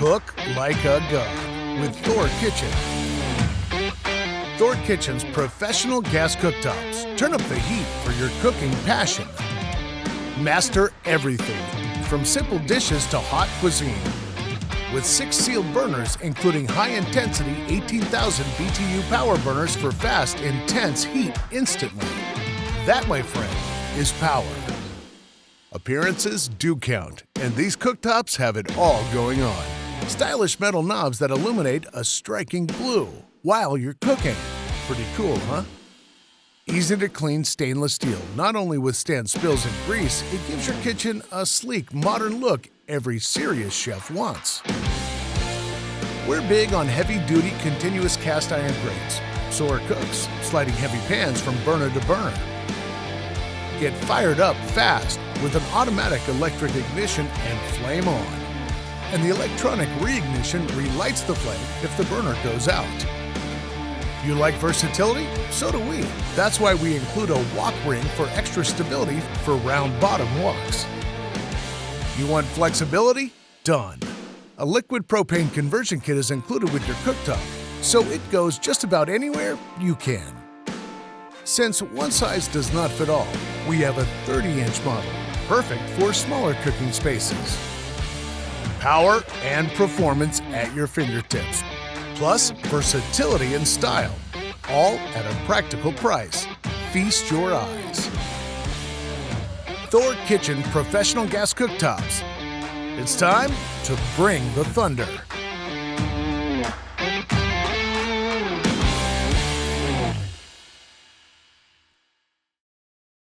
Cook like a god with THOR Kitchen. THOR Kitchen's professional gas cooktops turn up the heat for your cooking passion. Master everything, from simple dishes to hot cuisine. With 6 sealed burners, including high-intensity 18,000 BTU power burners for fast, intense heat instantly. That, my friend, is power. Appearances do count, and these cooktops have it all going on. Stylish metal knobs that illuminate a striking blue while you're cooking. Pretty cool, huh? Easy to clean stainless steel not only withstands spills and grease, it gives your kitchen a sleek, modern look every serious chef wants. We're big on heavy-duty continuous cast iron grates, so are cooks, sliding heavy pans from burner to burner. Get fired up fast with an automatic electric ignition and flame on. And the electronic reignition relights the flame if the burner goes out. You like versatility? So do we. That's why we include a wok ring for extra stability for round bottom woks. You want flexibility? Done. A liquid propane conversion kit is included with your cooktop, so it goes just about anywhere you can. Since one size does not fit all, we have a 30-inch model, perfect for smaller cooking spaces. Power and performance at your fingertips, plus versatility and style, all at a practical price. Feast your eyes. THOR Kitchen Professional Gas Cooktops. It's time to bring the thunder.